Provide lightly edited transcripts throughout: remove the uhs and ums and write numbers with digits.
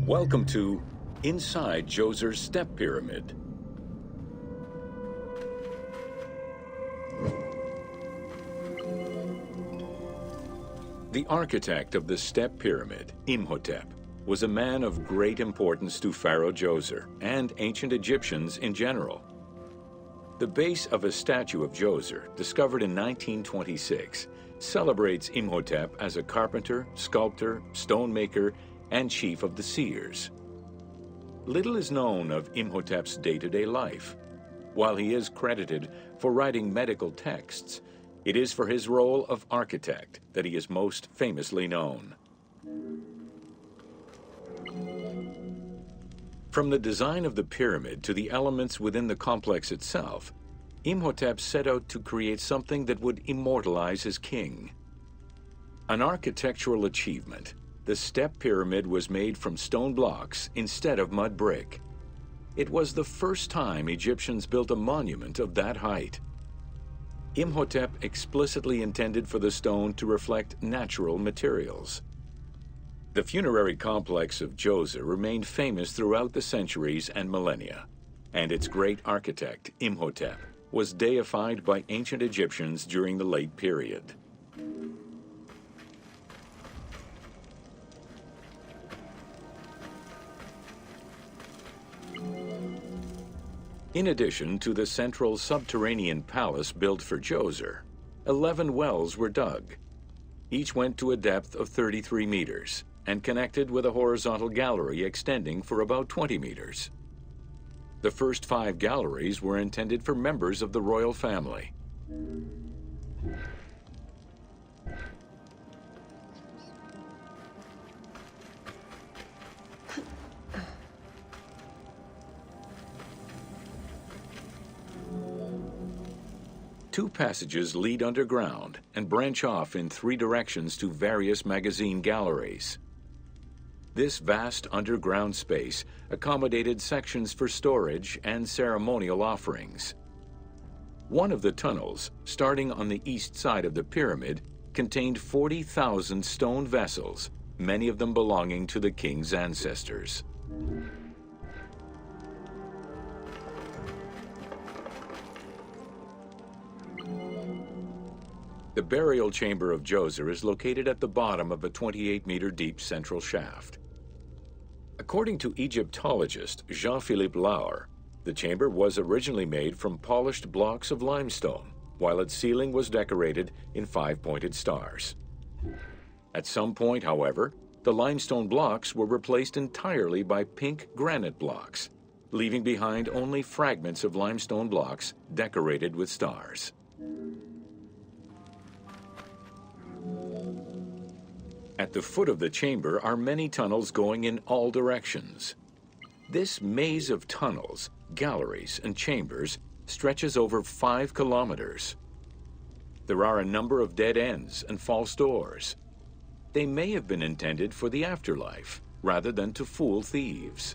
Welcome to Inside Djoser's Step Pyramid. The architect of the Step Pyramid, Imhotep, was a man of great importance to Pharaoh Djoser and ancient Egyptians in general. The base of a statue of Djoser, discovered in 1926, celebrates Imhotep as a carpenter, sculptor, stonemaker, and chief of the seers. Little is known of Imhotep's day-to-day life. While he is credited for writing medical texts, it is for his role of architect that he is most famously known. From the design of the pyramid to the elements within the complex itself, Imhotep set out to create something that would immortalize his king. An architectural achievement, the Step Pyramid was made from stone blocks instead of mud brick. It was the first time Egyptians built a monument of that height. Imhotep explicitly intended for the stone to reflect natural materials. The funerary complex of Djoser remained famous throughout the centuries and millennia, and its great architect, Imhotep, was deified by ancient Egyptians during the late period. In addition to the central subterranean palace built for Djoser, 11 wells were dug. Each went to a depth of 33 meters and connected with a horizontal gallery extending for about 20 meters. The first 5 galleries were intended for members of the royal family. Two passages lead underground and branch off in 3 directions to various magazine galleries. This vast underground space accommodated sections for storage and ceremonial offerings. One of the tunnels, starting on the east side of the pyramid, contained 40,000 stone vessels, many of them belonging to the king's ancestors. The burial chamber of Djoser is located at the bottom of a 28-meter deep central shaft. According to Egyptologist Jean-Philippe Laure, the chamber was originally made from polished blocks of limestone, while its ceiling was decorated in 5-pointed stars. At some point, however, the limestone blocks were replaced entirely by pink granite blocks, leaving behind only fragments of limestone blocks decorated with stars. At the foot of the chamber are many tunnels going in all directions. This maze of tunnels, galleries, and chambers stretches over 5 kilometers. There are a number of dead ends and false doors. They may have been intended for the afterlife, rather than to fool thieves.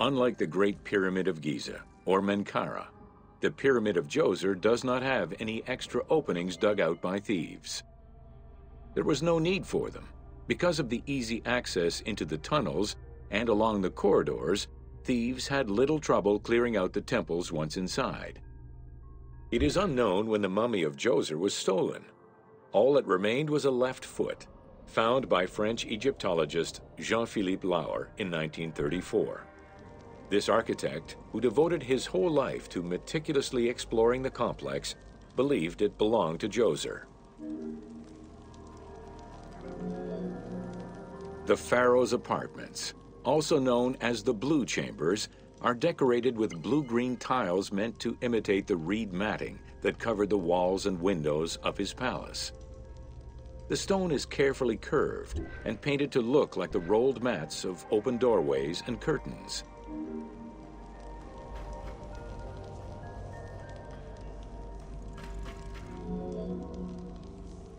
Unlike the Great Pyramid of Giza, or Menkaure, the Pyramid of Djoser does not have any extra openings dug out by thieves. There was no need for them. Because of the easy access into the tunnels and along the corridors, thieves had little trouble clearing out the temples once inside. It is unknown when the mummy of Djoser was stolen. All that remained was a left foot, found by French Egyptologist Jean-Philippe Laure in 1934. This architect, who devoted his whole life to meticulously exploring the complex, believed it belonged to Djoser. The Pharaoh's apartments, also known as the Blue Chambers, are decorated with blue-green tiles meant to imitate the reed matting that covered the walls and windows of his palace. The stone is carefully curved and painted to look like the rolled mats of open doorways and curtains.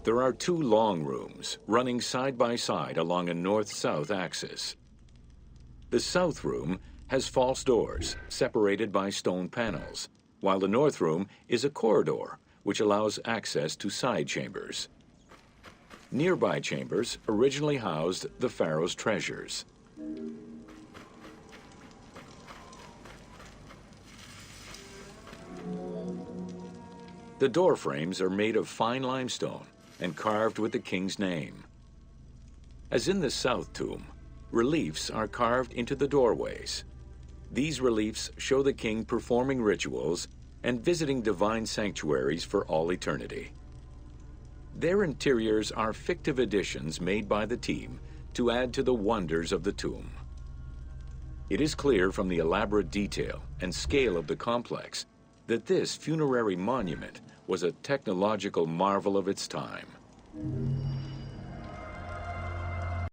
There are 2 long rooms running side by side along a north-south axis. The south room has false doors separated by stone panels, while the north room is a corridor which allows access to side chambers. Nearby chambers originally housed the pharaoh's treasures. The door frames are made of fine limestone and carved with the king's name. As in the south tomb, reliefs are carved into the doorways. These reliefs show the king performing rituals and visiting divine sanctuaries for all eternity. Their interiors are fictive additions made by the team to add to the wonders of the tomb. It is clear from the elaborate detail and scale of the complex that this funerary monument was a technological marvel of its time.